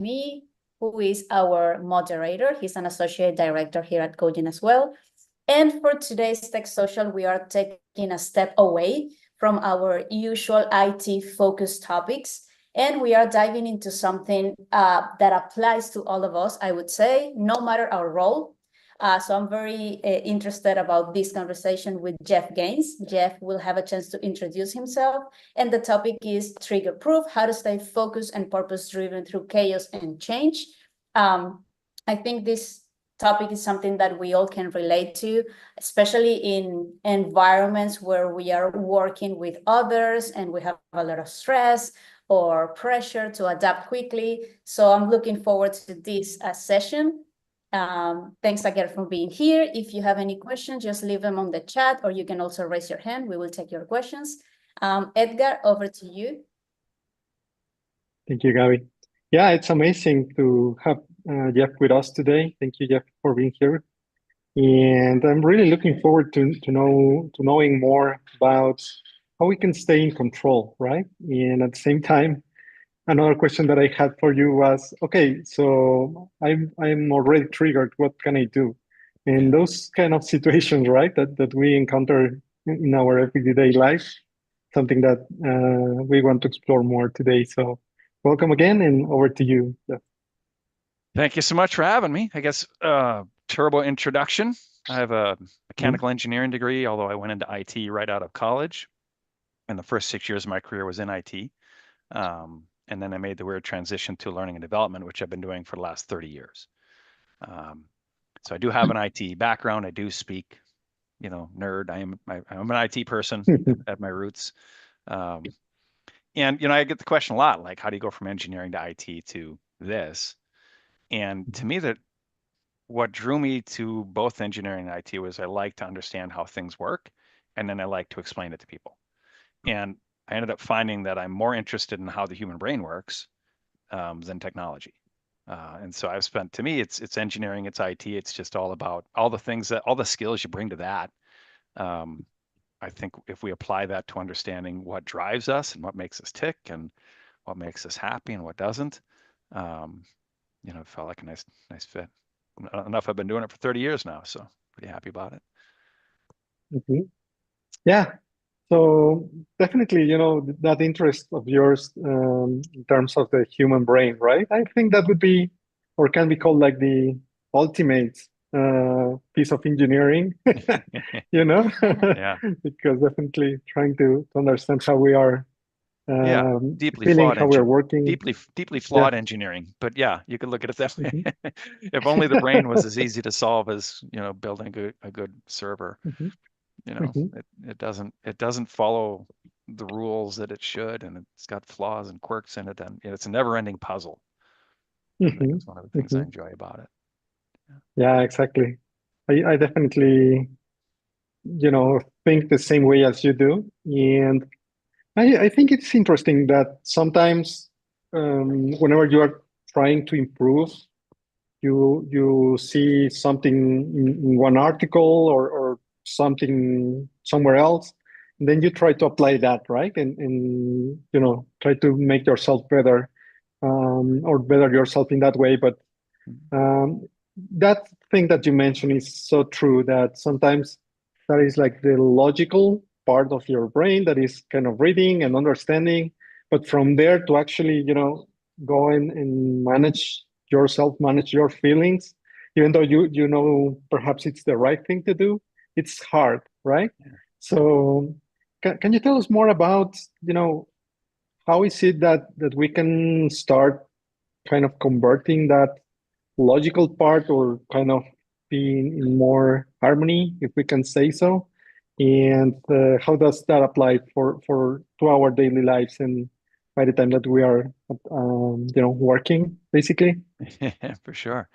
me, who is our moderator. He's an associate director here at Coding as well. And for today's Tech Social, we are taking a step away from our usual IT-focused topics, and we are diving into something that applies to all of us, I would say, no matter our role. So I'm very interested about this conversation with Jeff Gaines. Jeff will have a chance to introduce himself, and the topic is trigger proof, how to stay focused and purpose-driven through chaos and change. I think this topic is something that we all can relate to, especially in environments where we are working with others and we have a lot of stress or pressure to adapt quickly. So I'm looking forward to this session. Thanks again for being here. If you have any questions, just leave them on the chat, or you can also raise your hand. We will take your questions. Edgar, over to you. Thank you, Gabby. Yeah, it's amazing to have Jeff with us today. Thank you, Jeff, for being here. And I'm really looking forward to knowing more about how we can stay in control, right? And at the same time, another question that I had for you was, okay, so I'm already triggered. What can I do? And those kind of situations, right, that we encounter in our everyday life, something that we want to explore more today. So welcome again, and over to you, Jeff. Thank you so much for having me. I guess turbo introduction. I have a mechanical engineering degree, although I went into IT right out of college. And the first 6 years of my career was in IT. And then I made the weird transition to learning and development, which I've been doing for the last 30 years. So I do have an IT background. I do speak, nerd. I'm an IT person at my roots. And, I get the question a lot, like, how do you go from engineering to IT to this? And to me, that what drew me to both engineering and IT was I like to understand how things work, and then I like to explain it to people. And I ended up finding that I'm more interested in how the human brain works than technology. And so I've spent, to me, it's engineering, it's IT, it's just all about all the skills you bring to that. I think if we apply that to understanding what drives us and what makes us tick and what makes us happy and what doesn't, it felt like a nice fit. Enough, I've been doing it for 30 years now, so pretty happy about it. Mm-hmm. Yeah. So definitely, that interest of yours in terms of the human brain, right? I think that would be, or can be called like the ultimate piece of engineering, Yeah. Because definitely trying to understand how we are deeply feeling, flawed how we're working. Deeply flawed engineering. But yeah, you could look at it that way. If only the brain was as easy to solve as, building a good server. It doesn't follow the rules that it should, and it's got flaws and quirks in it, and it's a never-ending puzzle. I think it's one of the things I enjoy about it. Yeah, exactly. I definitely, think the same way as you do. And I think it's interesting that sometimes whenever you are trying to improve, you see something in one article or something somewhere else, and then you try to apply that, right? And try to make yourself better, or better yourself in that way. But that thing that you mentioned is so true, that sometimes that is like the logical part of your brain that is kind of reading and understanding, but from there to actually go and manage yourself, manage your feelings, even though you know perhaps it's the right thing to do, it's hard, right? So can you tell us more about how is it that we can start kind of converting that logical part, or kind of being in more harmony, if we can say so, and how does that apply to our daily lives and by the time that we are working, basically? For sure.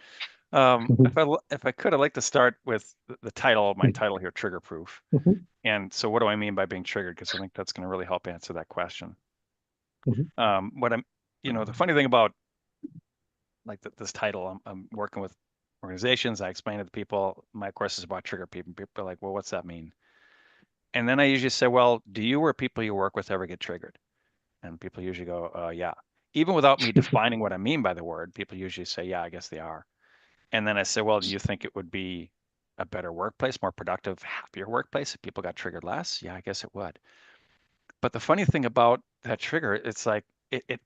If I could, I'd like to start with the title of my title here, Trigger Proof. And so what do I mean by being triggered? Because I think that's going to really help answer that question. The funny thing about like this title, I'm working with organizations. I explain to the people, my course is about trigger people. People are like, well, what's that mean? And then I usually say, well, do you or people you work with ever get triggered? And people usually go, yeah. even without me defining what I mean by the word, people usually say, yeah, I guess they are. And then I say, well, do you think it would be a better workplace, more productive, happier workplace if people got triggered less? Yeah, I guess it would. But the funny thing about that trigger, it's like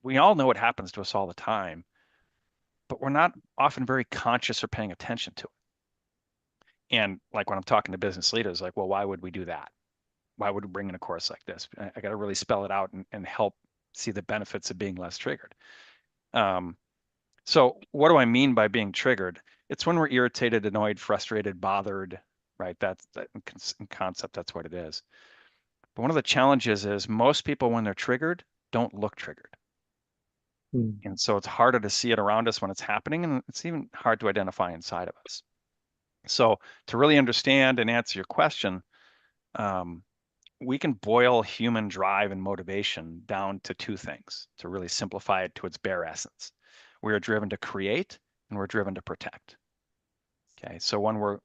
we all know it happens to us all the time, but we're not often very conscious or paying attention to it. And like when I'm talking to business leaders, like, well, why would we do that? Why would we bring in a course like this? I got to really spell it out and help see the benefits of being less triggered. So what do I mean by being triggered? It's when we're irritated, annoyed, frustrated, bothered, right? That's that in concept, that's what it is. But one of the challenges is most people, when they're triggered, don't look triggered. And so it's harder to see it around us when it's happening, and it's even hard to identify inside of us. So to really understand and answer your question, we can boil human drive and motivation down to two things to really simplify it to its bare essence. We are driven to create and we're driven to protect. Okay, so when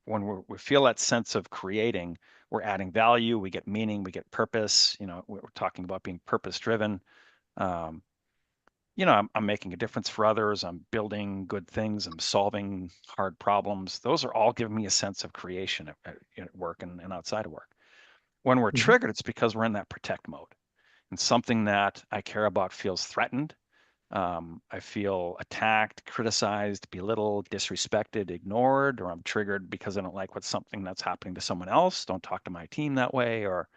we feel that sense of creating, we're adding value, we get meaning, we get purpose. You know, we're talking about being purpose driven. You know, I'm making a difference for others. I'm building good things. I'm solving hard problems. Those are all giving me a sense of creation at work and outside of work. When we're triggered, it's because we're in that protect mode. And something that I care about feels threatened. I feel attacked, criticized, belittled, disrespected, ignored, or I'm triggered because I don't like what's something that's happening to someone else. Don't talk to my team that way, or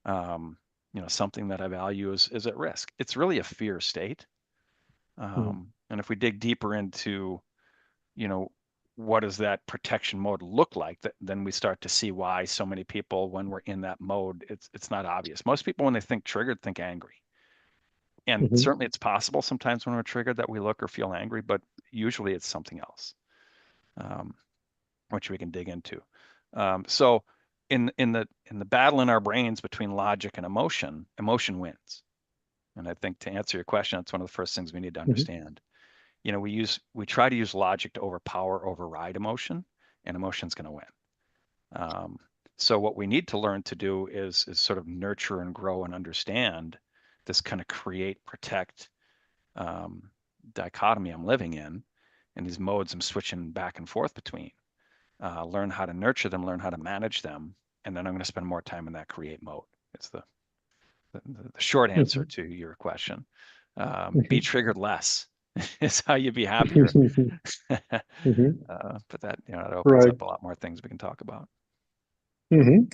you know, something that I value is at risk. It's really a fear state. And if we dig deeper into, you know, what does that protection mode look like, then we start to see why so many people, when we're in that mode, it's not obvious. Most people, when they think triggered, think angry. And certainly it's possible sometimes when we're triggered that we look or feel angry, but usually it's something else, which we can dig into. So in the battle in our brains between logic and emotion, emotion wins. And I think to answer your question, that's one of the first things we need to understand. You know, we try to use logic to override emotion, and emotion's going to win. So what we need to learn to do is sort of nurture and grow and understand this kind of create, protect dichotomy I'm living in, and these modes I'm switching back and forth between. Learn how to nurture them, learn how to manage them, and then I'm going to spend more time in that create mode. It's the short answer to your question. Be triggered less is how you be happier. But that, you know, it opens up a lot more things we can talk about.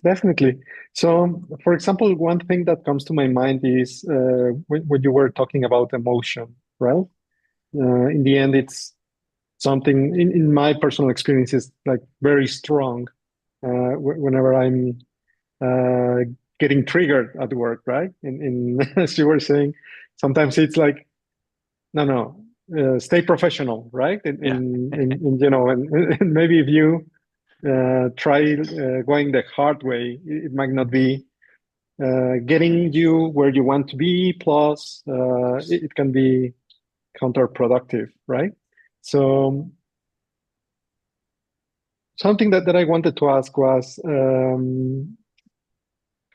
Definitely. So, for example, one thing that comes to my mind is when you were talking about emotion, right? In the end, it's something in my personal experience is like very strong whenever I'm getting triggered at work, right? And as you were saying, sometimes it's like, no, stay professional, right? And you know, and maybe if you try going the hard way, it might not be getting you where you want to be. Plus, it can be counterproductive, right? So something that I wanted to ask was,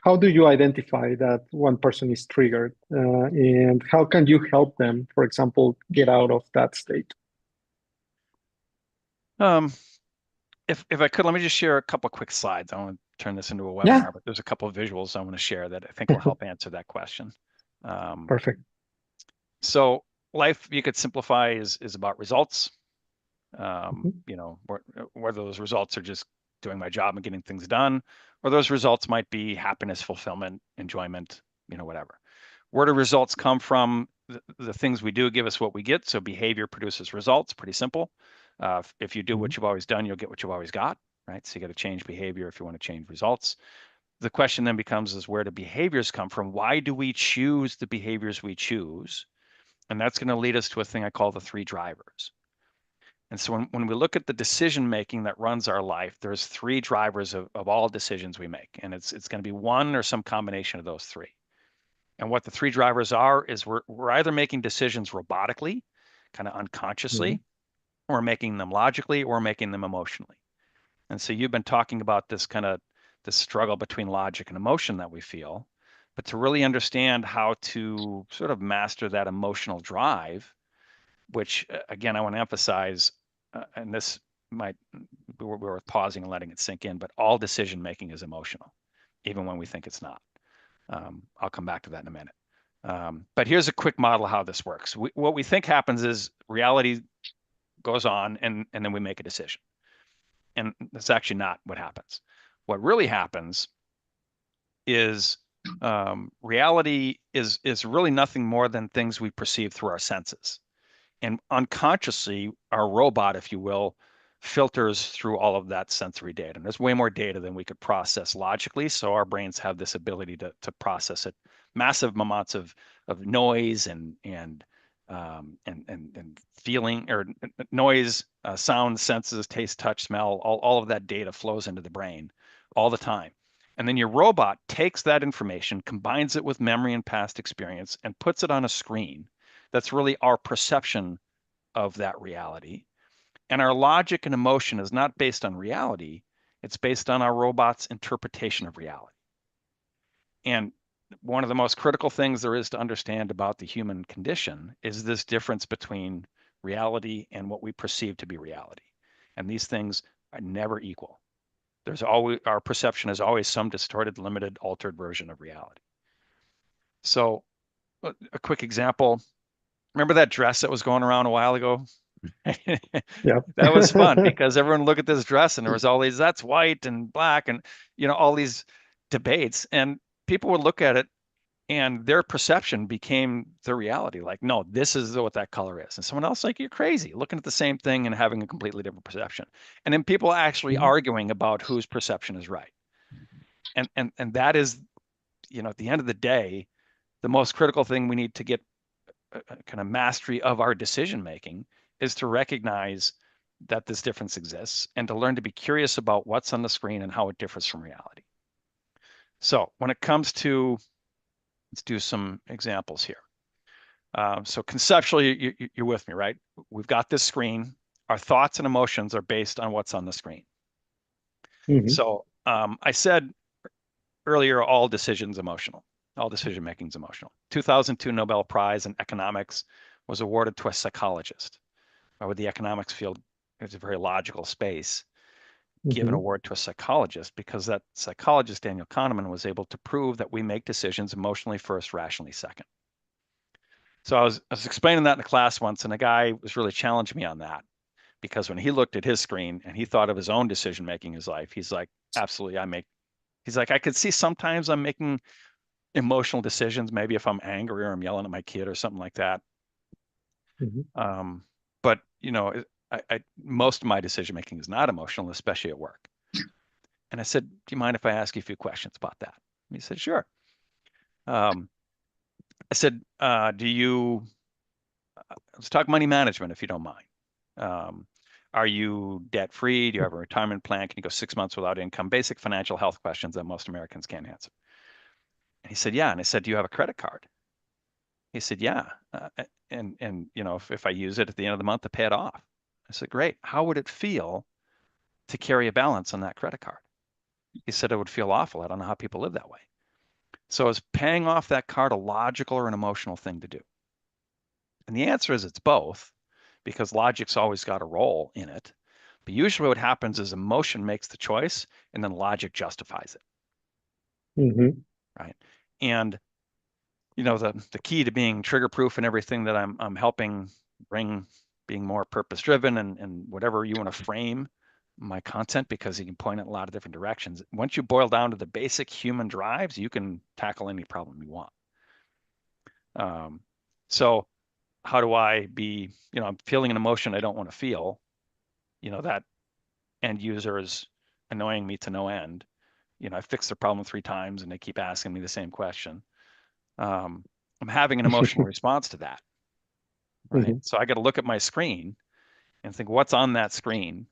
how do you identify that one person is triggered, and how can you help them, for example, get out of that state? If I could, let me just share a couple quick slides. I want to turn this into a webinar, but there's a couple of visuals I want to share that I think will help answer that question. Perfect. So life, you could simplify, is about results. You know, whether those results are just doing my job and getting things done, or those results might be happiness, fulfillment, enjoyment, you know, whatever. Where do results come from? The things we do give us what we get. So behavior produces results, pretty simple. If you do what you've always done, you'll get what you've always got, right? So you got to change behavior if you want to change results. The question then becomes is where do behaviors come from? Why do we choose the behaviors we choose? And that's going to lead us to a thing I call the three drivers. And so when we look at the decision making that runs our life, there's three drivers of all decisions we make. And it's going to be one or some combination of those three. And what the three drivers are is we're either making decisions robotically, kind of unconsciously, or making them logically, or making them emotionally. And so you've been talking about this struggle between logic and emotion that we feel. But to really understand how to sort of master that emotional drive, which again, I want to emphasize, and this might be worth pausing and letting it sink in, but all decision making is emotional, even when we think it's not. I'll come back to that in a minute. But here's a quick model of how this works. What we think happens is reality goes on, and then we make a decision. And that's actually not what happens. What really happens is reality is really nothing more than things we perceive through our senses. And unconsciously, our robot, if you will, filters through all of that sensory data. And there's way more data than we could process logically. So our brains have this ability to process it. Massive amounts of noise and feeling, or noise, sound, senses, taste, touch, smell, all of that data flows into the brain all the time. And then your robot takes that information, combines it with memory and past experience, and puts it on a screen. That's really our perception of that reality. And our logic and emotion is not based on reality. It's based on our robot's interpretation of reality. And one of the most critical things there is to understand about the human condition is this difference between reality and what we perceive to be reality. And these things are never equal. There's always, our perception is always some distorted, limited, altered version of reality. So a quick example, remember that dress that was going around a while ago? Yeah. That was fun because everyone looked at this dress and there was all these, that's white and black and, all these debates, and people would look at it and their perception became the reality. Like, no, this is what that color is. And someone else like, you're crazy, looking at the same thing and having a completely different perception. And then people actually arguing about whose perception is right. And that is, at the end of the day, the most critical thing we need to get kind of mastery of our decision making is to recognize that this difference exists and to learn to be curious about what's on the screen and how it differs from reality. So when it comes to, let's do some examples here. So conceptually, you're with me, right? We've got this screen. Our thoughts and emotions are based on what's on the screen. So I said earlier, all decisions emotional. All decision making is emotional. 2002 Nobel Prize in economics was awarded to a psychologist. With the economics field, it's a very logical space. Give an award to a psychologist because that psychologist, Daniel Kahneman, was able to prove that we make decisions emotionally first, rationally second. So I was explaining that in a class once, and a guy was really challenging me on that because when he looked at his screen and he thought of his own decision making in his life, he's like, absolutely, he's like, I could see sometimes I'm making emotional decisions, maybe if I'm angry or I'm yelling at my kid or something like that. But most of my decision making is not emotional, especially at work. And I said, do you mind if I ask you a few questions about that? And he said, sure. I said, let's talk money management if you don't mind. Are you debt free? Do you have a retirement plan? Can you go 6 months without income? Basic financial health questions that most Americans can't answer. And he said, yeah. And I said, do you have a credit card? He said, yeah. And if I use it at the end of the month to pay it off. I said, great. How would it feel to carry a balance on that credit card? He said, it would feel awful. I don't know how people live that way. So is paying off that card a logical or an emotional thing to do? And the answer is it's both, because logic's always got a role in it. But usually what happens is emotion makes the choice and then logic justifies it. Right. And the key to being trigger proof and everything that I'm helping bring, being more purpose driven and whatever you want to frame my content, because you can point it in a lot of different directions. Once you boil down to the basic human drives, you can tackle any problem you want. So how do I be, I'm feeling an emotion I don't want to feel, that end user is annoying me to no end. I fixed the problem 3 times and they keep asking me the same question. I'm having an emotional response to that. Right. So I got to look at my screen and think, what's on that screen?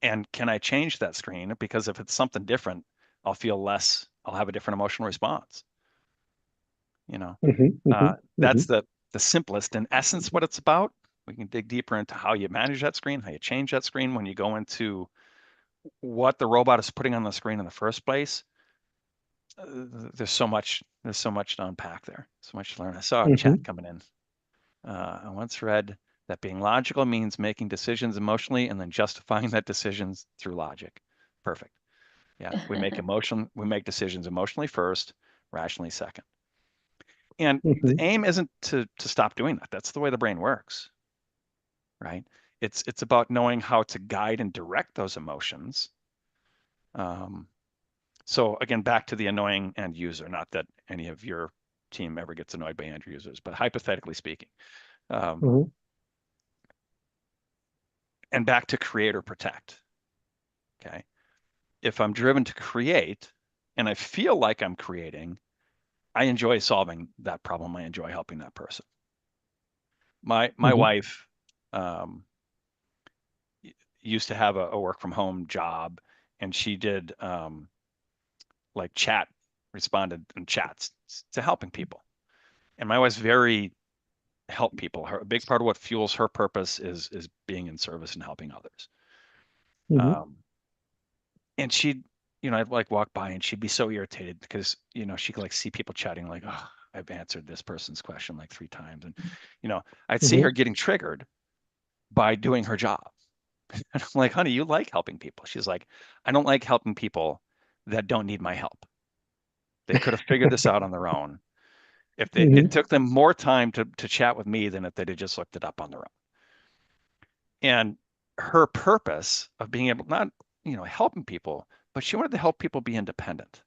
And can I change that screen? Because if it's something different, I'll have a different emotional response. That's the simplest, in essence, what it's about. We can dig deeper into how you manage that screen, how you change that screen when you go into what the robot is putting on the screen in the first place. there's so much to unpack there, so much to learn. I saw a Mm-hmm. chat coming in. I once read that being logical means making decisions emotionally and then justifying that decisions through logic. Perfect. Yeah, we make decisions emotionally first, rationally second. And Mm-hmm. the aim isn't to stop doing that. That's the way the brain works, right? It's about knowing how to guide and direct those emotions. So again, back to the annoying end user, not that any of your team ever gets annoyed by end users, but hypothetically speaking. Mm-hmm. And back to create or protect. Okay. If I'm driven to create and I feel like I'm creating, I enjoy solving that problem. I enjoy helping that person. My Mm-hmm. wife used to have a work from home job, and she did like responded in chats to helping people. And my wife's very help people. A big part of what fuels her purpose is being in service and helping others. Mm-hmm. And she'd, I'd like walk by and she'd be so irritated because, she could like see people chatting like, oh, I've answered this person's question like 3 times. And, I'd see Mm-hmm. her getting triggered by doing her job. And I'm like, honey, you like helping people. She's like, I don't like helping people that don't need my help. They could have figured this out on their own. If it took them more time to chat with me than if they'd just looked it up on their own. And her purpose of being able, not, helping people, but she wanted to help people be independent.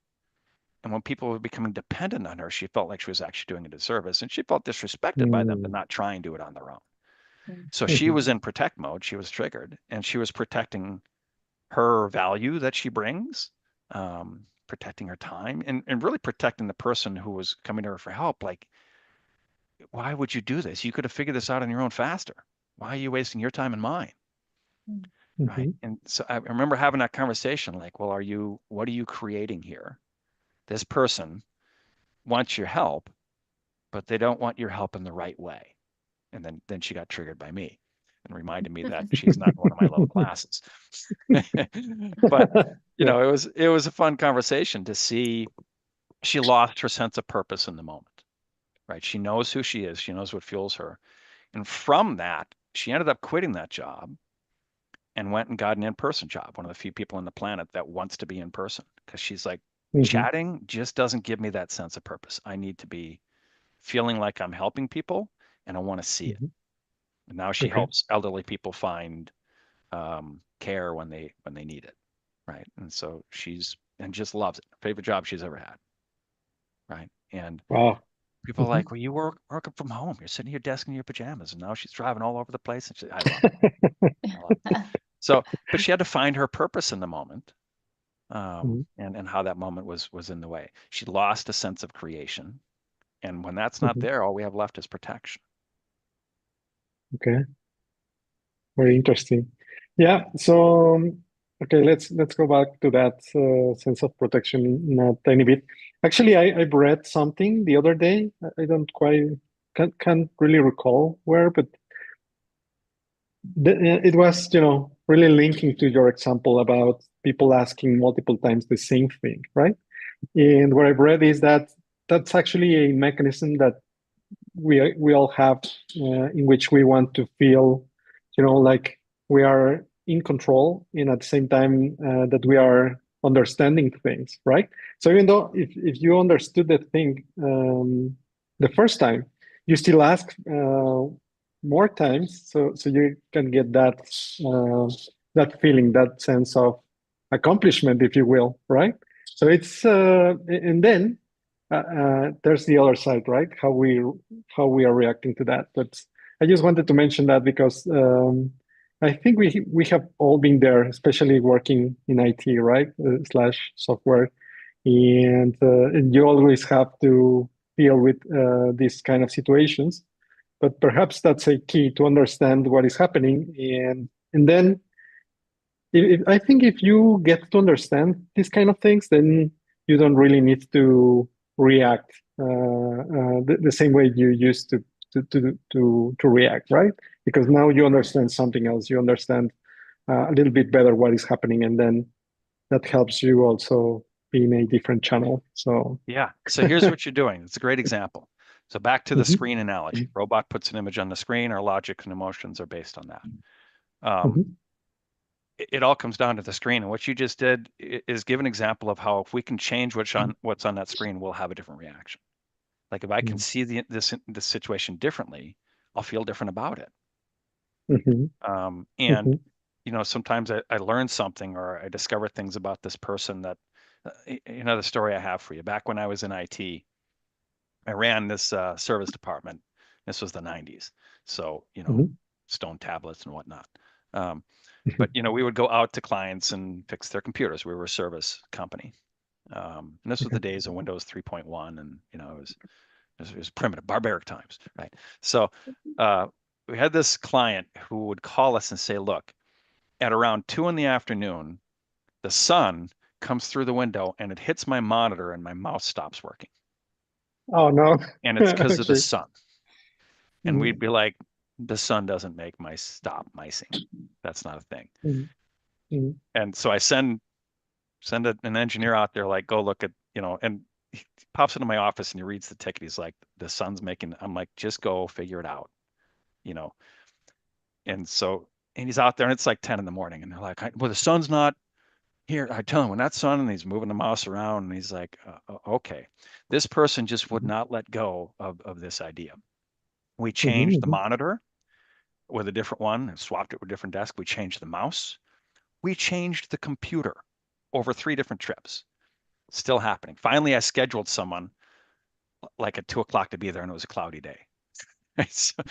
And when people were becoming dependent on her, she felt like she was actually doing a disservice, and she felt disrespected by them for not trying to do it on their own. So she was in protect mode. She was triggered, and she was protecting her value that she brings, protecting her time, and really protecting the person who was coming to her for help. Like, why would you do this? You could have figured this out on your own faster. Why are you wasting your time and mine? Mm-hmm. Right. And so I remember having that conversation like, well, what are you creating here? This person wants your help, but they don't want your help in the right way. And then she got triggered by me and reminded me that she's not in one of my little classes. But Yeah. it was a fun conversation to see she lost her sense of purpose in the moment. Right. She knows who she is. She knows what fuels her. And from that, she ended up quitting that job and went and got an in-person job, one of the few people on the planet that wants to be in person, because she's like, Mm-hmm. chatting just doesn't give me that sense of purpose. I need to be feeling like I'm helping people, and I want to see it. And now she helps elderly people find care when they need it, right? And so and just loves it. Favorite job she's ever had, right? And Wow. people are like, well, you working from home. You're sitting at your desk in your pajamas, and now she's driving all over the place. And I love it. I love it. So, but she had to find her purpose in the moment, and how that moment was in the way. She lost a sense of creation, and when that's not there, all we have left is protection. Okay. Very interesting. Yeah. So, okay, let's go back to that sense of protection in a tiny bit. Actually, I've read something the other day. I don't quite can't really recall where, but it was, really linking to your example about people asking multiple times the same thing, right? And what I've read is that that's actually a mechanism that we all have, in which we want to feel, like we are in control, and at the same time that we are understanding things, right? So even though if you understood the thing the first time, you still ask more times, so you can get that feeling, that sense of accomplishment, if you will, right? So it's and then there's the other side, right? How we are reacting to that. But I just wanted to mention that because I think we have all been there, especially working in IT, right? Slash software, and you always have to deal with these kind of situations. But perhaps that's a key to understand what is happening, and then I think if you get to understand these kind of things, then you don't really need to react the same way you used to react, right? Because now you understand something else. You understand a little bit better what is happening, and then that helps you also be in a different channel. So yeah. So here's what you're doing. It's a great example. So back to the Mhm. screen analogy. Robot puts an image on the screen. Our logic and emotions are based on that. Mhm. It all comes down to the screen. And what you just did is give an example of how if we can change what's on that screen, we'll have a different reaction. Like if I can see this situation differently, I'll feel different about it. Mhm. And Mhm. you know, sometimes I learn something or I discover things about this person that another story I have for you. Back when I was in IT, I ran this service department. This was the 90s. So, you know, Mhm. stone tablets and whatnot. But, you know, we would go out to clients and fix their computers. We were a service company. And this was the days of Windows 3.1 and, you know, it was primitive, barbaric times, right? So we had this client who would call us and say, look, at around 2 in the afternoon, the sun comes through the window and it hits my monitor and my mouse stops working. Oh no. And it's because of the Okay. sun. And we'd be like, the sun doesn't make mice stop micing. That's not a thing. Mhm. Mhm. And so I send an engineer out there, like, go look at, you know, and he pops into my office and he reads the ticket. He's like, the sun's making, I'm like, just go figure it out, you know. And so, and he's out there and it's like 10 in the morning and they're like, well, the sun's not here. I tell him when that's sun and he's moving the mouse around and he's like, okay, this person just would not let go of this idea. We changed the Mhm. monitor with a different one and swapped it with a different desk. We changed the mouse. We changed the computer over 3 different trips. Still happening. Finally, I scheduled someone like at 2 o'clock to be there and it was a cloudy day. So,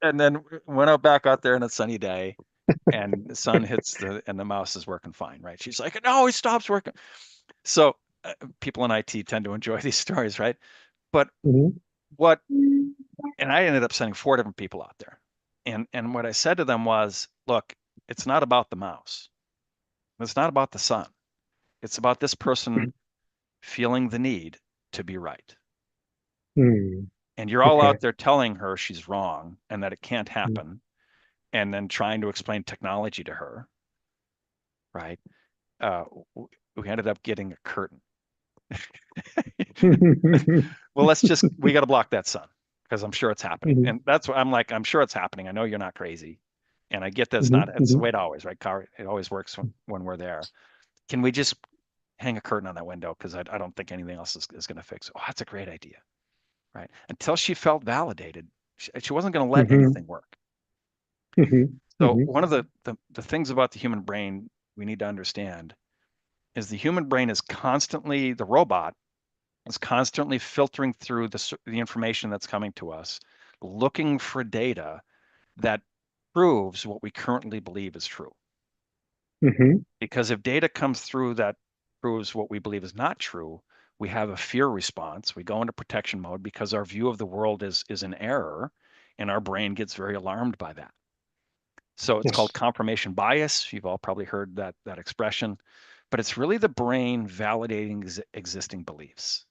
and then went out back out there on a sunny day and the sun hits and the mouse is working fine, right? She's like, no, it stops working. So people in IT tend to enjoy these stories, right? But Mhm. and I ended up sending 4 different people out there. And what I said to them was, look, it's not about the mouse. It's not about the sun. It's about this person feeling the need to be right. Mhm. And you're all Okay. out there telling her she's wrong and that it can't Mhm. happen, and then trying to explain technology to her, right? Uh, we ended up getting a curtain. Well, we got to block that sun because I'm sure it's happening. Mhm. And that's what I'm like, I'm sure it's happening. I know you're not crazy. And I get that Mhm. it's the Mhm. way it always, right? It always works when we're there. Can we just hang a curtain on that window? Because I don't think anything else is going to fix it. Oh, that's a great idea. Right. Until she felt validated, she wasn't going to let Mhm. anything work. Mhm. So Mhm. one of the things about the human brain we need to understand is the human brain is constantly, the robot is constantly filtering through the information that's coming to us, looking for data that proves what we currently believe is true. Mhm. Because if data comes through that proves what we believe is not true, we have a fear response. We go into protection mode because our view of the world is in error, and our brain gets very alarmed by that. So it's called Yes. confirmation bias. You've all probably heard that expression, but it's really the brain validating existing beliefs.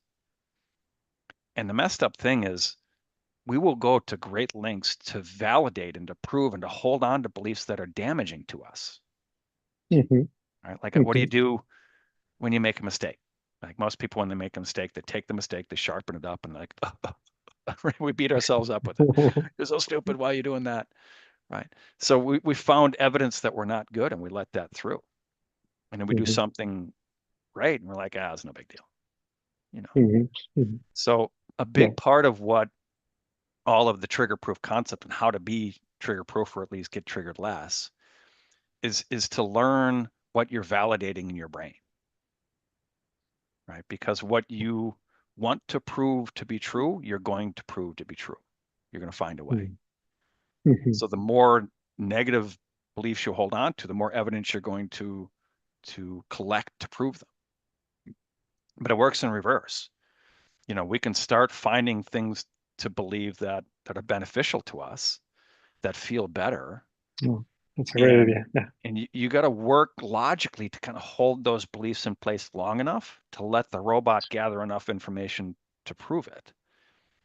And the messed up thing is we will go to great lengths to validate and to prove and to hold on to beliefs that are damaging to us. Mhm. Right? Like, what do you Mhm. do when you make a mistake? Like most people, when they make a mistake, they take the mistake, they sharpen it up, and like we beat ourselves up with it. You're so stupid. Why are you doing that? Right. So we found evidence that we're not good, and we let that through. And then we do Mhm. something great, and we're like, it's no big deal. You know. Mhm. Mhm. So a Yeah. big part of what all of the trigger proof concept and how to be trigger proof or at least get triggered less is to learn what you're validating in your brain, right? Because what you want to prove to be true, you're going to prove to be true. You're going to find a way. Mhm. Mhm. So the more negative beliefs you hold on to, the more evidence you're going to collect to prove them. But it works in reverse. You know, we can start finding things to believe that are beneficial to us, that feel better, Oh, that's a great and idea. Yeah. you got to work logically to kind of hold those beliefs in place long enough to let the robot gather enough information to prove it.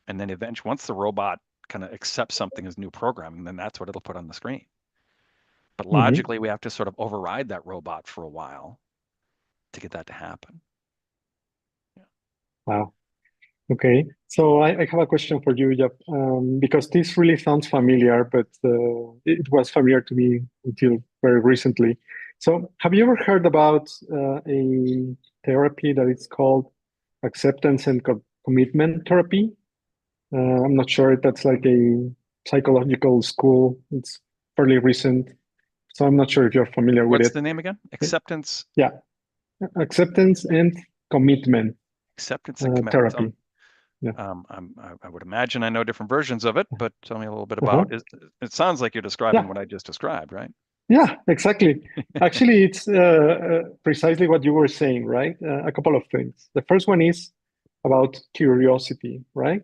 And then eventually, once the robot kind of accepts something as new programming, then that's what it'll put on the screen. But Mhm. logically, we have to sort of override that robot for a while to get that to happen. Wow. Okay. So I have a question for you, Jeff, because this really sounds familiar, but it was familiar to me until very recently. So have you ever heard about a therapy that is called acceptance and commitment therapy? I'm not sure if that's like a psychological school. It's fairly recent. So I'm not sure if you're familiar with What's it. the name again? Acceptance, Yeah, acceptance and commitment acceptance and commitment. therapy. Yeah. I would imagine I know different versions of it, but tell me a little bit Uh-huh. about it. It sounds like you're describing Yeah. what I just described, right? Yeah, exactly. Actually, it's precisely what you were saying, right? A couple of things. The first one is about curiosity, right?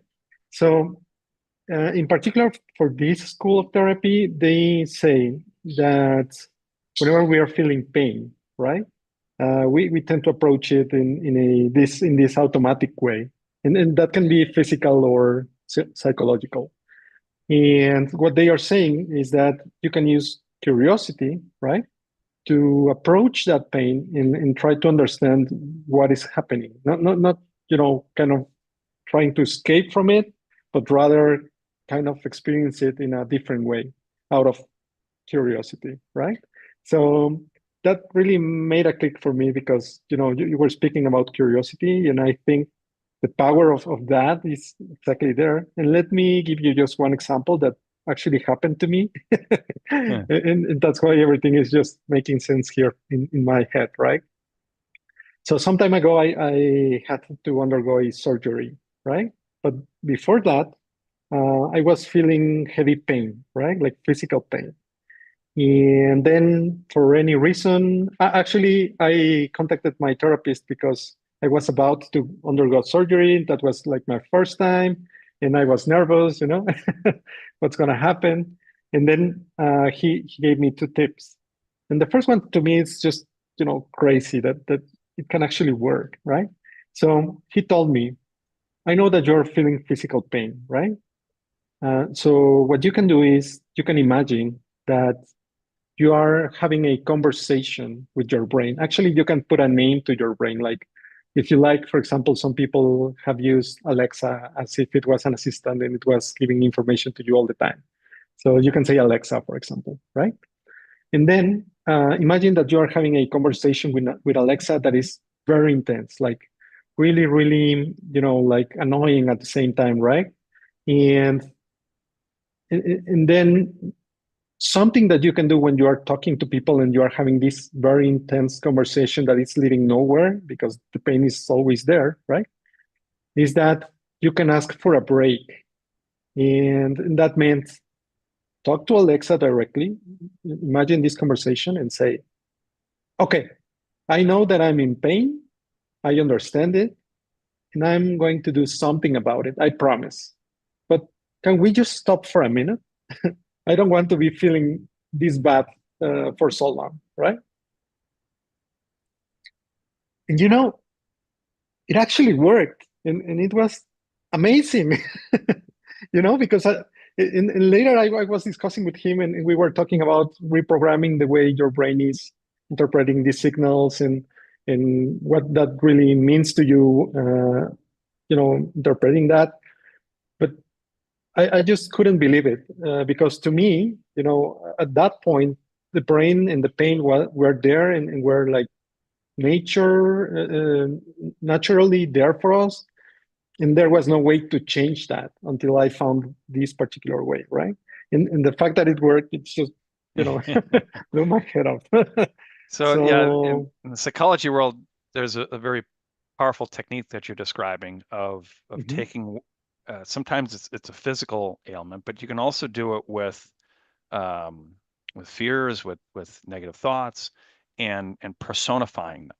So, in particular, for this school of therapy, they say that whenever we are feeling pain, right, we tend to approach it in this automatic way, and that can be physical or psychological. And what they are saying is that you can use curiosity, right, to approach that pain and try to understand what is happening. Not kind of trying to escape from it, but rather kind of experience it in a different way out of curiosity, right? So that really made a click for me because you were speaking about curiosity, and I think the power of that is exactly there. And let me give you just one example that actually happened to me. Yeah. And that's why everything is just making sense here in my head, right? So some time ago, I had to undergo a surgery, right? But before that, I was feeling heavy pain, right? Like physical pain. And then for any reason, actually, I contacted my therapist because I was about to undergo surgery. That was like my first time. And I was nervous, what's going to happen. And then he gave me two tips. And the first one to me is just, crazy that it can actually work, right? So he told me, I know that you're feeling physical pain, right? So what you can do is you can imagine that you are having a conversation with your brain. Actually, you can put a name to your brain. Like, if you like, for example, some people have used Alexa as if it was an assistant and it was giving information to you all the time. So you can say Alexa, for example, right? And then imagine that you are having a conversation with Alexa that is very intense, like really, really, like annoying at the same time, right? And and then something that you can do when you are talking to people and you are having this very intense conversation that is leading nowhere because the pain is always there, right? Is that you can ask for a break. And that meant talk to Alexa directly. Imagine this conversation and say, okay, I know that I'm in pain. I understand it. And I'm going to do something about it. I promise. But can we just stop for a minute? I don't want to be feeling this bad for so long, right? And it actually worked, and it was amazing, because and later I was discussing with him, and we were talking about reprogramming the way your brain is interpreting these signals and what that really means to you, interpreting that. But I just couldn't believe it because to me, at that point, the brain and the pain were there and were like nature naturally there for us, and there was no way to change that until I found this particular way, right? And the fact that it worked, it's just blew my head off. So yeah, in So the psychology world, there's a very powerful technique that you're describing of mhm, taking. Sometimes it's a physical ailment, but you can also do it with fears, with negative thoughts, and personifying them.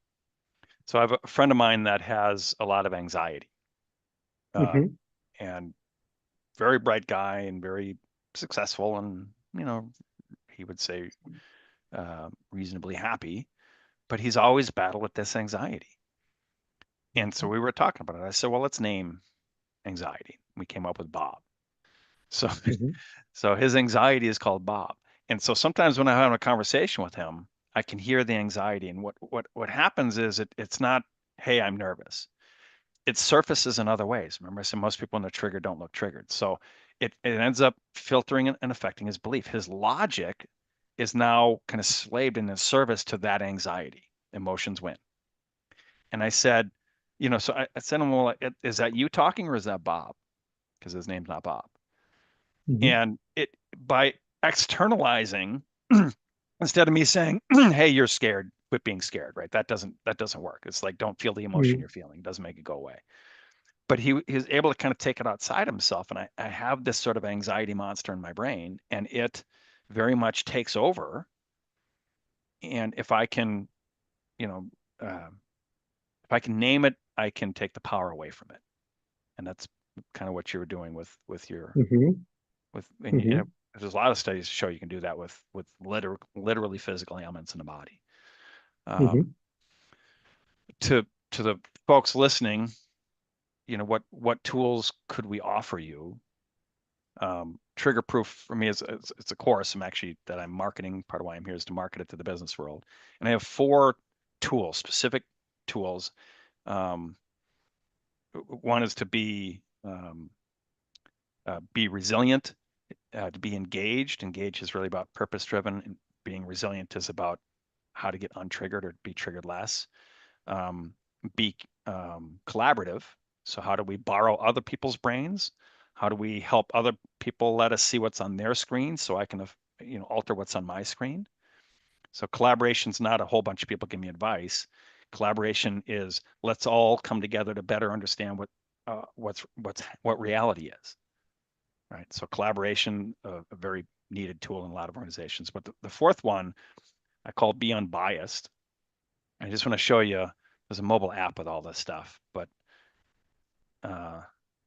So I have a friend of mine that has a lot of anxiety, mhm, and very bright guy and very successful, and he would say reasonably happy, but he's always battled with this anxiety. And so we were talking about it. I said, well, let's name anxiety. We came up with Bob. So mhm, so his anxiety is called Bob. And so sometimes when I have a conversation with him, I can hear the anxiety. And what happens is it's not, hey, I'm nervous. it surfaces in other ways. Remember, I said most people when they're triggered don't look triggered. So it ends up filtering and affecting his belief. His logic is now kind of slaved in his service to that anxiety. Emotions win. And I said, so I said to him, well, is that you talking or is that Bob? Because his name's not Bob. Mhm. And by externalizing, instead of me saying, hey, you're scared, quit being scared, right? That doesn't work. It's like, don't feel the emotion you're feeling. It doesn't make it go away. But he was able to kind of take it outside himself. And I have this sort of anxiety monster in my brain, and it very much takes over. And if I can, if I can name it, I can take the power away from it. And that's kind of what you were doing with your Mhm. and Mhm. there's a lot of studies to show you can do that with literally physical ailments in the body. Mhm. To the folks listening, what tools could we offer you? Trigger Proof for me is it's a course that I'm marketing. Part of why I'm here is to market it to the business world. And I have 4 tools, specific tools. One is to be resilient, to be engaged. Engaged is really about purpose driven, and being resilient is about how to get untriggered or be triggered less. Be collaborative. So how do we borrow other people's brains? How do we help other people let us see what's on their screen so I can alter what's on my screen? So collaboration's not a whole bunch of people give me advice. Collaboration is let's all come together to better understand what reality is. Right. So collaboration, a very needed tool in a lot of organizations. But the 4th one I call Be Unbiased. I just want to show you, there's a mobile app with all this stuff, but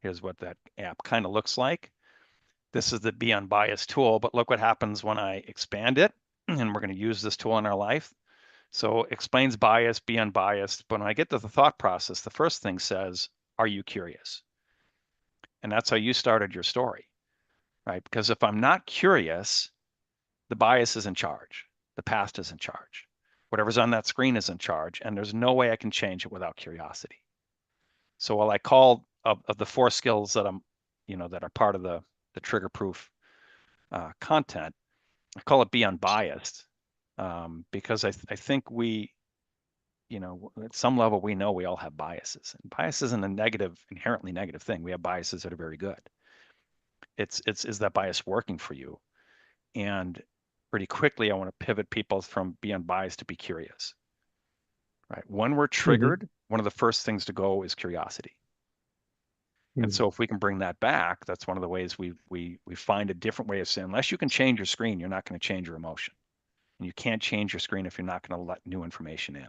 here's what that app kind of looks like. This is the Be Unbiased tool, but look what happens when I expand it, and we're going to use this tool in our life. So it explains bias, be unbiased, but when I get to the thought process, the first thing says, are you curious? And that's how you started your story, right? Because if I'm not curious, the bias is in charge. The past is in charge. Whatever's on that screen is in charge, and there's no way I can change it without curiosity. So while I call of the 4 skills that that are part of the trigger proof content, I call it be unbiased, because I think we, at some level we know we all have biases, and bias isn't a inherently negative thing. We have biases that are very good. Is that bias working for you? And pretty quickly, I want to pivot people from be unbiased to be curious. Right? When we're triggered, one of the first things to go is curiosity. And so if we can bring that back, that's one of the ways we find a different way of saying, unless you can change your screen, you're not going to change your emotion. And you can't change your screen if you're not going to let new information in.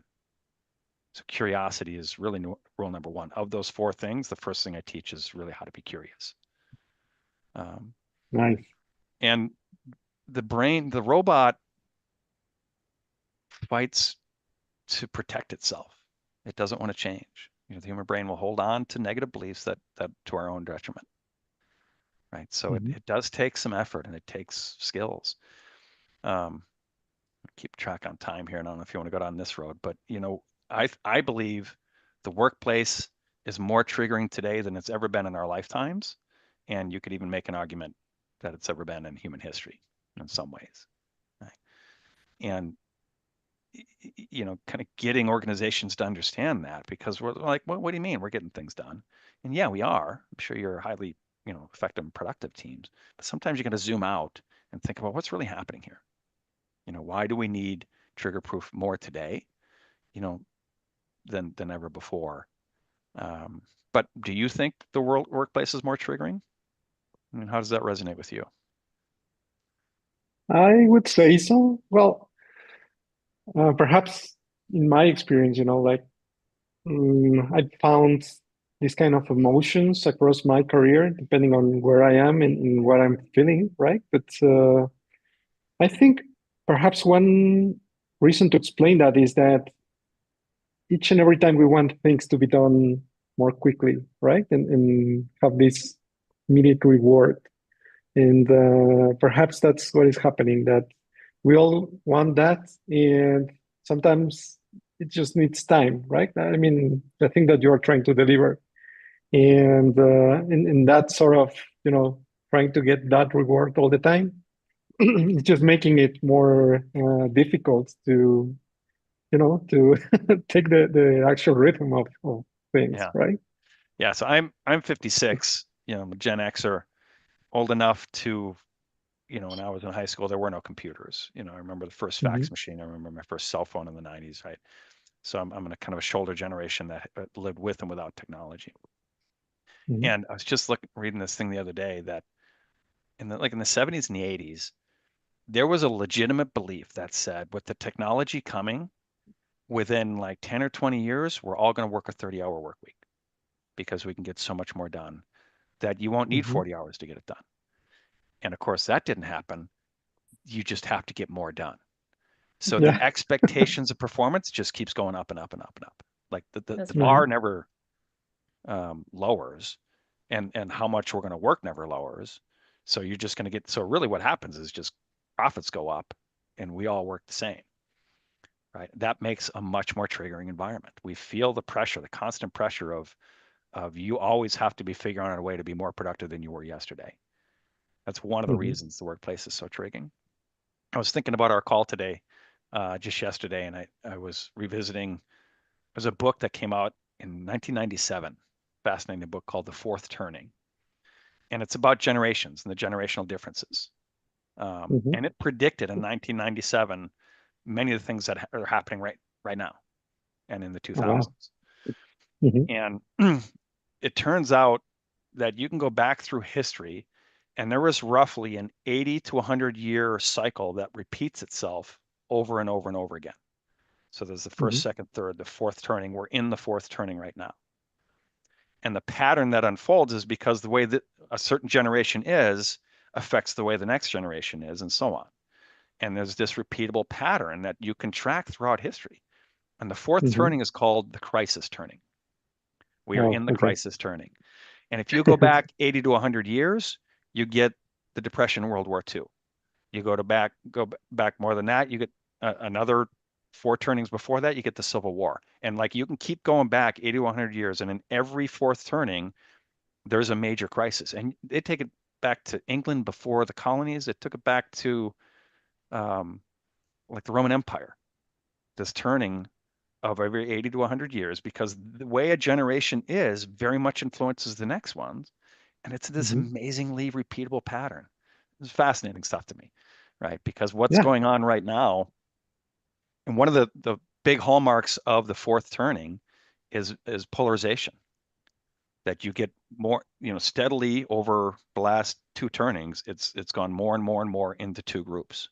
So curiosity is really rule number 1. Of those 4 things, the first thing I teach is really how to be curious. Nice. And the robot fights to protect itself. It doesn't want to change. The human brain will hold on to negative beliefs that to our own detriment. Right. So it does take some effort, and it takes skills. Keep track on time here, and I don't know if you want to go down this road, but I believe the workplace is more triggering today than it's ever been in our lifetimes, and you could even make an argument that it's ever been in human history in some ways. Right? And kind of getting organizations to understand that, because we're like, what do you mean we're getting things done? And yeah, we are. I'm sure you're highly, effective and productive teams, but sometimes you got to zoom out and think about what's really happening here. Why do we need trigger proof more today, than ever before? But do you think the workplace is more triggering? I mean, how does that resonate with you? I would say so. Well, perhaps in my experience, I found these kind of emotions across my career, depending on where I am and what I'm feeling, right? But I think perhaps one reason to explain that is that each and every time we want things to be done more quickly, right? And have this immediate reward. And perhaps that's what is happening, that we all want that. And sometimes it just needs time, right? I mean, the thing that you're trying to deliver And in that sort of, trying to get that reward all the time, it's just making it more difficult to, to take the actual rhythm of things, Yeah. right? Yeah. So I'm 56, I'm a Gen Xer, old enough to, when I was in high school, there were no computers. I remember the first Hmm. fax machine. I remember my first cell phone in the 90s, right? So I'm in a kind of a shoulder generation that lived with and without technology. Hmm. And I was just reading this thing the other day that in the 70s and the 80s, there was a legitimate belief that said with the technology coming within like 10 or 20 years, we're all going to work a 30-hour work week because we can get so much more done that you won't need Hmm. 40 hours to get it done. And of course, that didn't happen. You just have to get more done. So the Yeah. expectations of performance just keeps going up and up and up and up. Like the That's Hmm. right. bar never lowers, and how much we're going to work never lowers. So you're just going to get. So really, what happens is just profits go up, and we all work the same, right? That makes a much more triggering environment. We feel the pressure, the constant pressure of you always have to be figuring out a way to be more productive than you were yesterday. That's one of the Hmm. reasons the workplace is so triggering. I was thinking about our call today, just yesterday, and I was revisiting. There's a book that came out in 1997, fascinating book called The Fourth Turning, and it's about generations and the generational differences. Hmm. And it predicted in 1997 many of the things that are happening right now and in the Oh, wow. 2000s. Hmm. And it turns out that you can go back through history, and there was roughly an 80 to 100-year cycle that repeats itself over and over and over again. So there's the first, Hmm. second, third, the fourth turning. We're in the fourth turning right now. And the pattern that unfolds is because the way that a certain generation is affects the way the next generation is, and so on. And there's this repeatable pattern that you can track throughout history. And the fourth Hmm. turning is called the crisis turning. We are Oh, in the okay. crisis turning. And if you go back 80 to 100 years, you get the Depression, World War II. You go back more than that, you get another four turnings before that, you get the Civil War. And like you can keep going back 80 to 100 years, and in every fourth turning, there's a major crisis. And they take it back to England before the colonies. It took it back to um, like the Roman Empire, this turning of every 80 to 100 years, because the way a generation is very much influences the next ones. And it's this Hmm. amazingly repeatable pattern. It's fascinating stuff to me, right? Because what's Yeah. going on right now, and one of the big hallmarks of the fourth turning is polarization, that you get more, steadily over the last two turnings, it's gone more and more and more into two groups.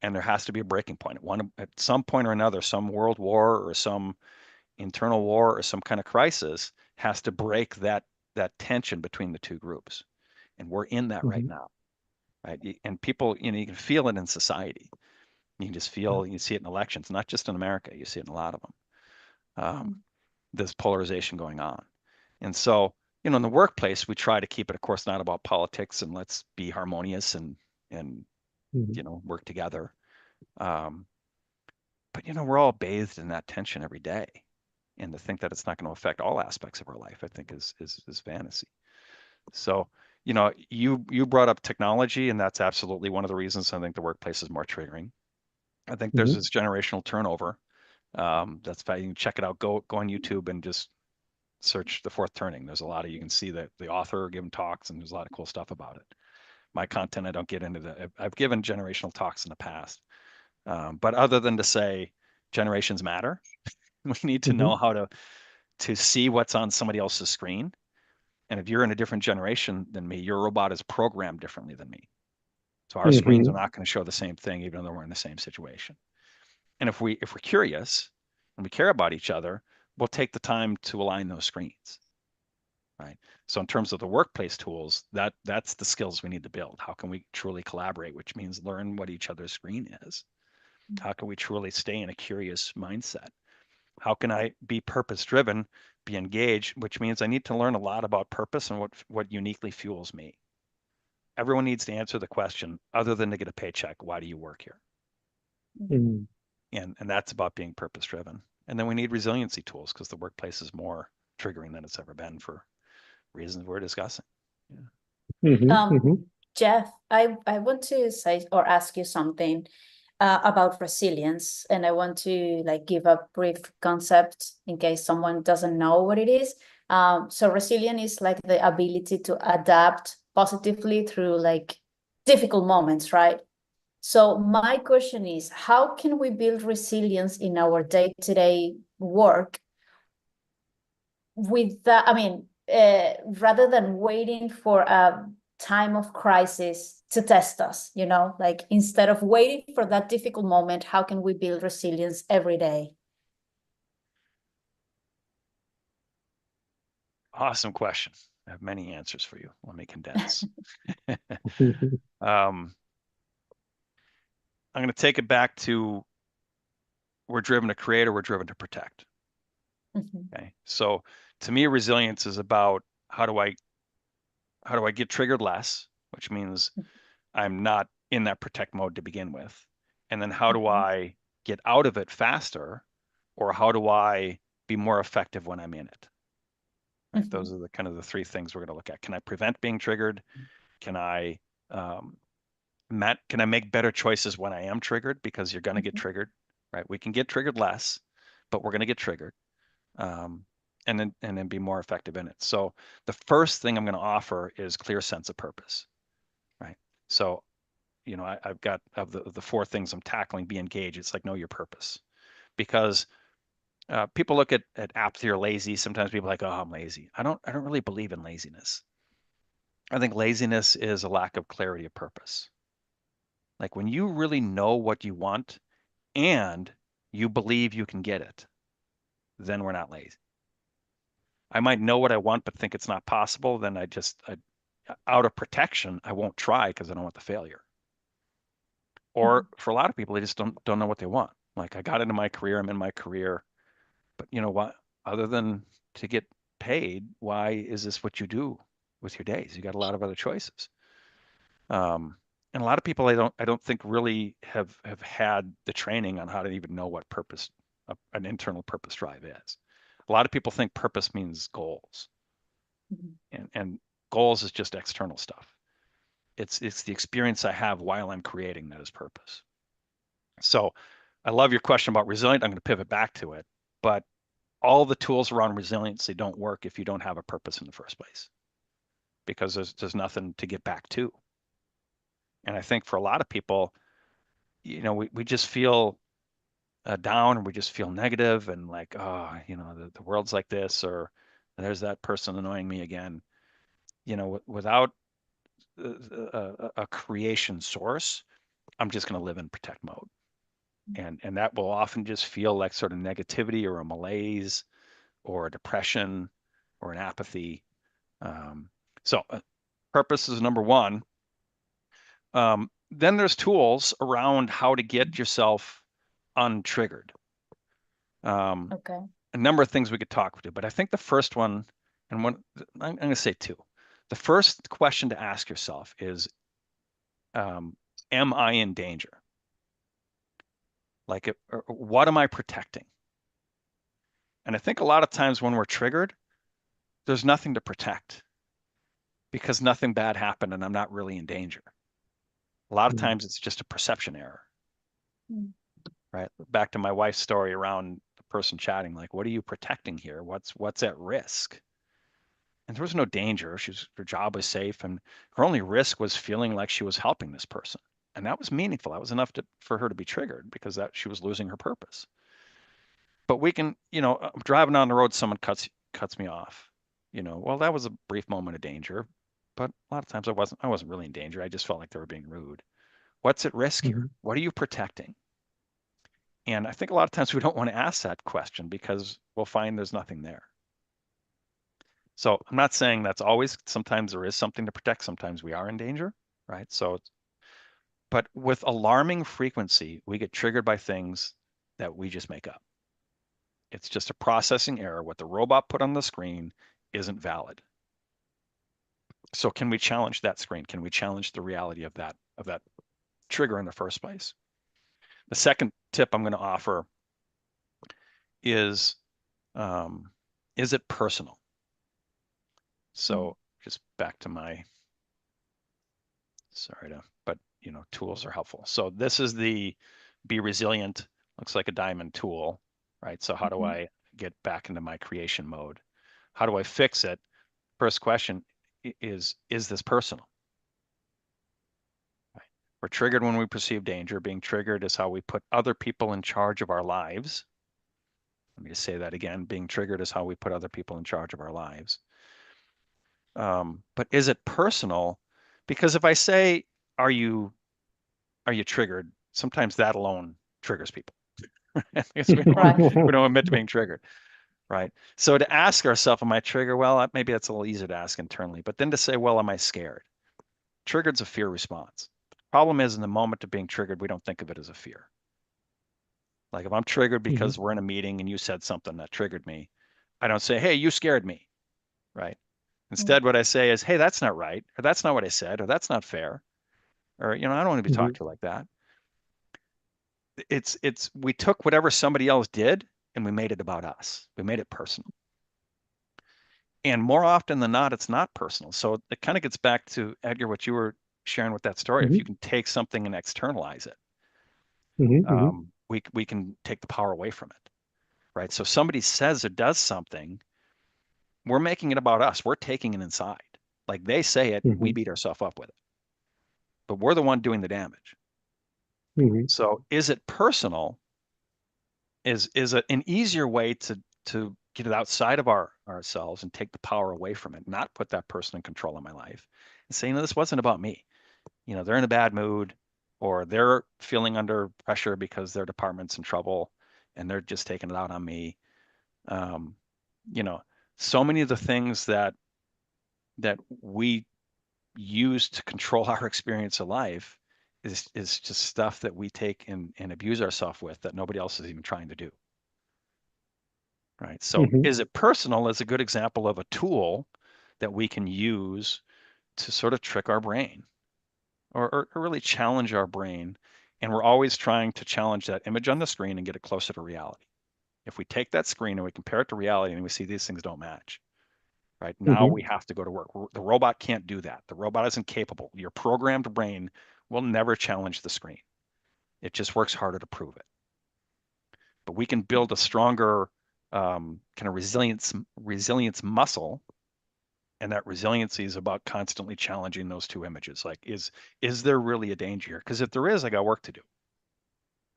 And there has to be a breaking point. At some point or another, some world war or some internal war or some kind of crisis has to break that tension between the two groups. And we're in that right Hmm. now, right? And people, you can feel it in society. You can just feel, you see it in elections, not just in America. You see it in a lot of them. This polarization going on. And so, in the workplace, we try to keep it, of course, not about politics, and let's be harmonious and Hmm. work together. Um, but we're all bathed in that tension every day. And to think that it's not going to affect all aspects of our life, I think is fantasy. So, you brought up technology, and that's absolutely one of the reasons I think the workplace is more triggering. I think there's Hmm. this generational turnover. That's why you can check it out. Go on YouTube and just search the fourth turning. There's a lot of, you can see that the author giving talks, and there's a lot of cool stuff about it. My content, I don't get into I've given generational talks in the past, but other than to say generations matter, we need to Hmm. know how to see what's on somebody else's screen. And if you're in a different generation than me, your robot is programmed differently than me. So our screens are Hmm. not going to show the same thing, even though we're in the same situation. And if we're curious and we care about each other, we'll take the time to align those screens, right? So in terms of the workplace tools, that's the skills we need to build. How can we truly collaborate, which means learn what each other's screen is? How can we truly stay in a curious mindset? How can I be purpose driven, be engaged, which means I need to learn a lot about purpose and what uniquely fuels me. Everyone needs to answer the question, other than to get a paycheck, why do you work here? Hmm. And that's about being purpose driven. And then we need resiliency tools, because the workplace is more triggering than it's ever been for reasons we're discussing. Yeah. Jeff, I want to say or ask you something about resilience, and I want to like give a brief concept in case someone doesn't know what it is. So resilience is like the ability to adapt positively through like difficult moments, right? So my question is, how can we build resilience in our day-to-day work with that? I mean, rather than waiting for a time of crisis to test us, you know, like instead of waiting for that difficult moment, how can we build resilience every day? Awesome question. I have many answers for you. Let me condense. I'm going to take it back to we're driven to create or we're driven to protect. Okay. So to me, resilience is about how do I get triggered less, which means I'm not in that protect mode to begin with. And then how do I get out of it faster, or how do I be more effective when I'm in it? Right? Those are the kind of the three things we're going to look at. Can I prevent being triggered? Can I make better choices when I am triggered? Because you're going to get triggered, right? We can get triggered less, but we're going to get triggered. And then be more effective in it. So the first thing I'm going to offer is clear sense of purpose, right? So, you know, I've got of the four things I'm tackling, be engaged. It's like know your purpose, because people look at apathy or lazy. Sometimes people are like, oh, I'm lazy. I don't really believe in laziness. I think laziness is a lack of clarity of purpose. Like when you really know what you want and you believe you can get it, then we're not lazy. I might know what I want, but think it's not possible. Then out of protection, I won't try because I don't want the failure. Or for a lot of people, they just don't know what they want. Like I got into my career, I'm in my career, but you know what? Other than to get paid, why is this what you do with your days? You got a lot of other choices. And a lot of people I don't think really have had the training on how to even know what purpose, an internal purpose drive is. A lot of people think purpose means goals. And goals is just external stuff. It's the experience I have while I'm creating that is purpose. So I love your question about resilient. I'm going to pivot back to it, but all the tools around resiliency don't work if you don't have a purpose in the first place, because there's nothing to get back to. And I think for a lot of people, you know, we just feel down, or we just feel negative and like, oh, you know, the world's like this, or there's that person annoying me again. You know, without a creation source, I'm just going to live in protect mode. And that will often just feel like sort of negativity or a malaise or a depression or an apathy. So purpose is number one. Then there's tools around how to get yourself untriggered. Okay. A number of things we could talk to, but I think the first one, and one, I'm going to say two. The first question to ask yourself is, am I in danger? Like, what am I protecting? And I think a lot of times when we're triggered, there's nothing to protect because nothing bad happened and I'm not really in danger. A lot of times it's just a perception error, right? Back to my wife's story around the person chatting, like, what are you protecting here? What's at risk? And there was no danger. Her job was safe, and her only risk was feeling like she was helping this person. And that was meaningful. That was enough for her to be triggered, because that she was losing her purpose. But we can, you know, I'm driving on the road, someone cuts me off. You know, well, that was a brief moment of danger, but a lot of times I wasn't really in danger. I just felt like they were being rude. What's at risk here? What are you protecting? And I think a lot of times we don't want to ask that question because we'll find there's nothing there. So I'm not saying that's always. Sometimes there is something to protect. Sometimes we are in danger, right? So, but with alarming frequency, we get triggered by things that we just make up. It's just a processing error. What the robot put on the screen isn't valid. So can we challenge that screen? Can we challenge the reality of that trigger in the first place? The second tip I'm going to offer is it personal? So just back to my, but tools are helpful. So this is the be resilient, looks like a diamond tool, right? So how do I get back into my creation mode? How do I fix it? First question is this personal? Right. We're triggered when we perceive danger. Being triggered is how we put other people in charge of our lives. Let me just say that again. Being triggered is how we put other people in charge of our lives. But is it personal? Because if I say, are you triggered? Sometimes that alone triggers people. Because we don't admit to being triggered, right? So to ask ourselves, am I triggered? Well, maybe that's a little easier to ask internally. But then to say, well, am I scared? Triggered's a fear response. Problem is, in the moment of being triggered, we don't think of it as a fear. Like if I'm triggered because we're in a meeting and you said something that triggered me, I don't say, hey, you scared me, right? Instead, what I say is, hey, that's not right, or that's not what I said, or that's not fair, or I don't want to be talked to like that. We took whatever somebody else did and we made it about us. We made it personal. And more often than not, it's not personal. So it kind of gets back to, Edgar, what you were sharing with that story. If you can take something and externalize it, we can take the power away from it, right? So somebody says or does something, we're making it about us. We're taking it inside. Like they say it, we beat ourselves up with it. But we're the one doing the damage. So is it personal? Is an easier way to get it outside of ourselves and take the power away from it, not put that person in control of my life, and say, this wasn't about me. They're in a bad mood, or they're feeling under pressure because their department's in trouble, and they're just taking it out on me. So many of the things that we use to control our experience of life is just stuff that we take and abuse ourselves with that nobody else is even trying to do. Right. So is it personal is a good example of a tool that we can use to sort of trick our brain or really challenge our brain. And we're always trying to challenge that image on the screen and get it closer to reality. If we take that screen and we compare it to reality and we see these things don't match, right? Now we have to go to work. The robot can't do that. The robot isn't capable. Your programmed brain will never challenge the screen. It just works harder to prove it. But we can build a stronger kind of resilience muscle, and that resiliency is about constantly challenging those two images. Like, is there really a danger here? Because if there is, I got work to do.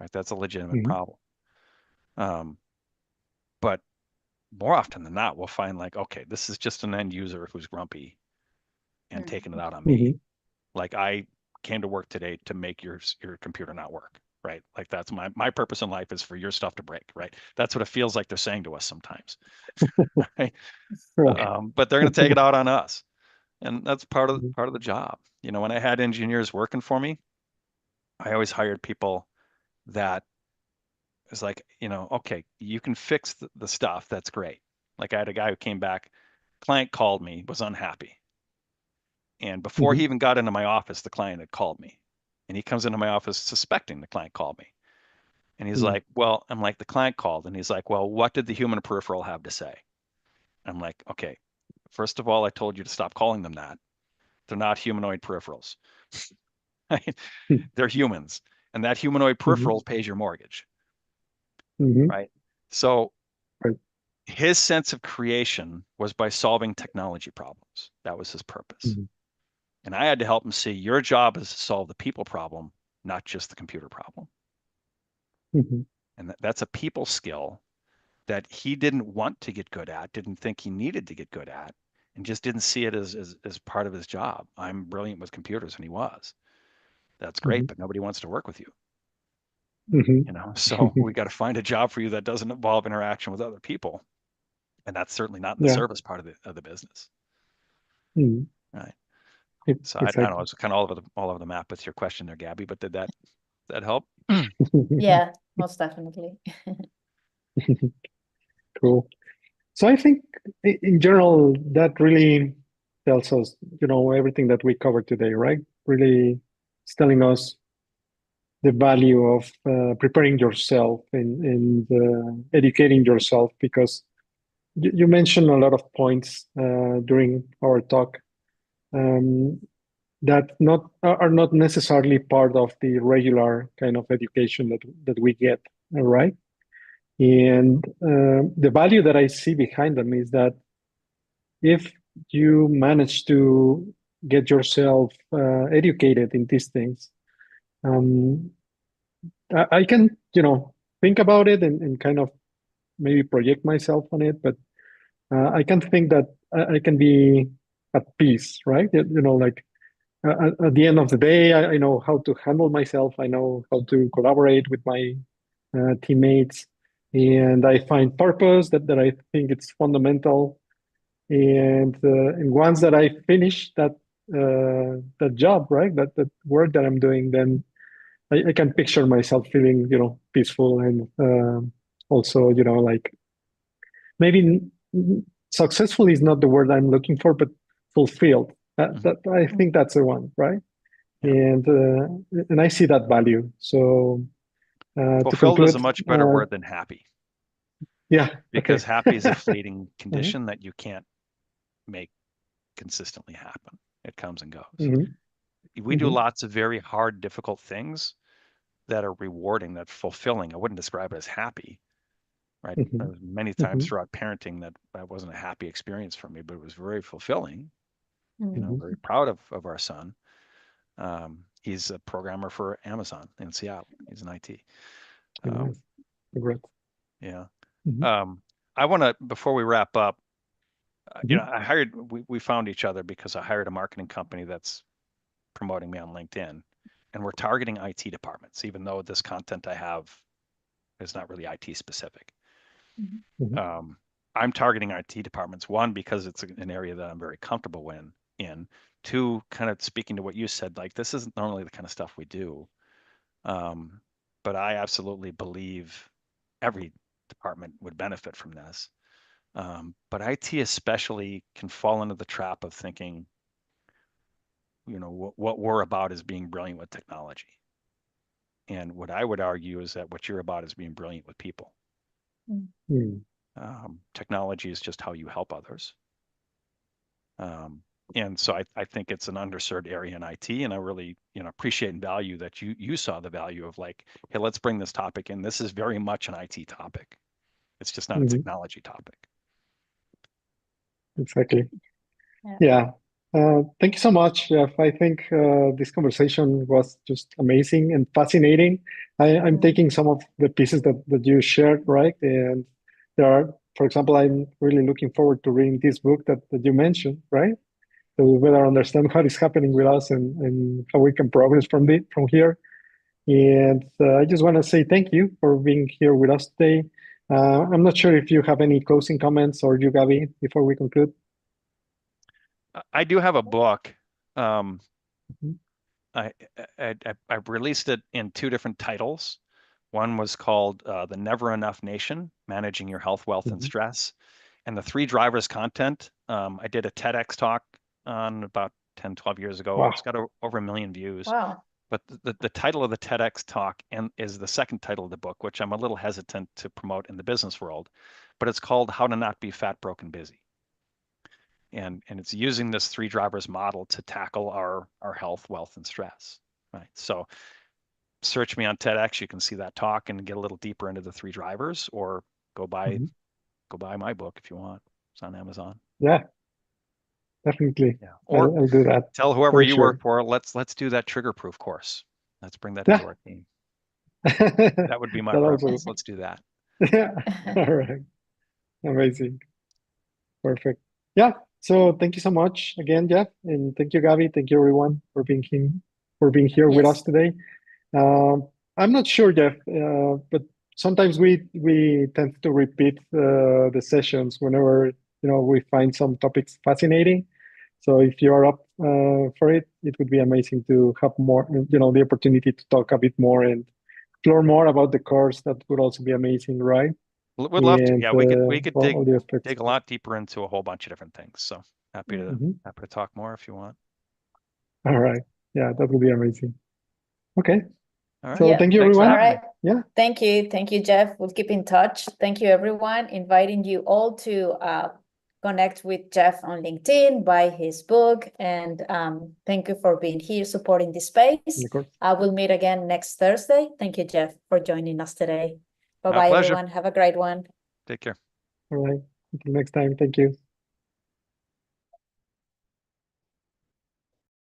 Right, that's a legitimate problem. But more often than not, we'll find like, okay, this is just an end user who's grumpy and taking it out on me. Like I came to work today to make your computer not work. Right, like that's my purpose in life is for your stuff to break. Right, that's what it feels like they're saying to us sometimes. Right. But they're going to take it out on us, and that's part of the job. When I had engineers working for me, I always hired people that is like, okay, you can fix the stuff. That's great. Like I had a guy who came back, client called me, was unhappy, and before he even got into my office, the client had called me, and he comes into my office suspecting the client called me, and he's like, well, I'm like, the client called, and he's like, well, what did the human peripheral have to say? I'm like, okay, first of all, I told you to stop calling them that. They're not humanoid peripherals. They're humans, and that humanoid peripheral pays your mortgage. Right. So his sense of creation was by solving technology problems. That was his purpose. And I had to help him see your job is to solve the people problem, not just the computer problem. And that's a people skill that he didn't want to get good at, didn't think he needed to get good at, and just didn't see it as part of his job. I'm brilliant with computers, and he was. That's great, but nobody wants to work with you. So we got to find a job for you that doesn't involve interaction with other people, and that's certainly not in the service part of the business. Right. So exactly. I don't know. It's kind of all over the map with your question there, Gabby. But did that help? Yeah, most definitely. Cool. So I think in general that really tells us, everything that we covered today, right? Really, it's telling us the value of preparing yourself and educating yourself, because you mentioned a lot of points during our talk that are not necessarily part of the regular kind of education that we get, right? And the value that I see behind them is that if you manage to get yourself educated in these things, um, I can, think about it and kind of maybe project myself on it, but I can think that I can be at peace, right? Like at the end of the day, I know how to handle myself. I know how to collaborate with my teammates, and I find purpose that I think it's fundamental. And once that I finish that job, right, that work that I'm doing, then I can picture myself feeling, peaceful and also, like maybe successful is not the word I'm looking for, but fulfilled. That I think that's the one, right? Yeah. And I see that value. So to Fulfilled is a conclude, much better word than happy, yeah, because okay. happy is a fleeting Uh-huh. condition that you can't make consistently happen. It comes and goes. Mhm, We do mhm, lots of very hard, difficult things that are rewarding, that fulfilling. I wouldn't describe it as happy, right? mhm, Many times mhm, throughout parenting that wasn't a happy experience for me, but it was very fulfilling. mhm. Very proud of our son. He's a programmer for Amazon in Seattle. He's in IT. Nice. Um, Congrats. yeah. Mhm, I want to, before we wrap up, mhm, we found each other because I hired a marketing company that's promoting me on LinkedIn, and we're targeting IT departments, even though this content I have is not really IT specific. mhm, I'm targeting IT departments, one, because it's an area that I'm very comfortable in. Two, kind of speaking to what you said, like this isn't normally the kind of stuff we do. But I absolutely believe every department would benefit from this. But IT especially can fall into the trap of thinking, what we're about is being brilliant with technology. And what I would argue is that what you're about is being brilliant with people. mhm. Technology is just how you help others. And so I think it's an underserved area in IT, and I really appreciate and value that you saw the value of like, hey, let's bring this topic in. This is very much an IT topic. It's just not a Mhm. technology topic. Exactly. Yeah. Yeah. Thank you so much, Jeff. I think this conversation was just amazing and fascinating. I'm taking some of the pieces that you shared, right? And there are, for example, I'm really looking forward to reading this book that you mentioned, right? So we better understand what is happening with us and how we can progress from here. And I just want to say thank you for being here with us today. I'm not sure if you have any closing comments or you, Gabby, before we conclude. I do have a book. Um, Mhm, I, I released it in two different titles. One was called The Never Enough Nation, Managing Your Health, Wealth, and mhm. Stress. And the three drivers content, I did a TEDx talk on about 10, 12 years ago. It's Wow. got over 1 million views. Wow. But the title of the TEDx talk is the second title of the book, which I'm a little hesitant to promote in the business world. But it's called How to Not Be Fat, Broke, and Busy. And it's using this three drivers model to tackle our health, wealth, and stress. Right. So search me on TEDx. You can see that talk and get a little deeper into the three drivers, or go buy Mhm. my book if you want. It's on Amazon. Yeah, definitely. Yeah. Or I'll do that tell whoever for you work sure. for, let's do that trigger proof course. Let's bring that into Yeah. our team. That would be my That also. preference. Let's do that. Yeah. All right. Amazing. Perfect. Yeah. So thank you so much again, Jeff, and thank you, Gabby. Thank you, everyone, for being here with us Yes. today. Um, I'm not sure, Jeff, but sometimes we tend to repeat the sessions whenever we find some topics fascinating. So if you are up for it, it would be amazing to have more, the opportunity to talk a bit more and explore more about the course. That would also be amazing, right? We'd love to. And Yeah, we could all the aspects. dig a lot deeper into a whole bunch of different things. So happy to Mhm. happy to talk more if you want. All right. Yeah, that would be amazing. Okay. All right. So Yeah. thank you, Thanks for everyone. All having me. right. Yeah. Thank you, Jeff. We'll keep in touch. Thank you, everyone. Inviting you all to connect with Jeff on LinkedIn, buy his book, and thank you for being here, supporting this space. Of course. I will meet again next Thursday. Thank you, Jeff, for joining us today. My Bye-bye, pleasure. everyone. Have a great one. Take care. All right. Until next time. Thank you.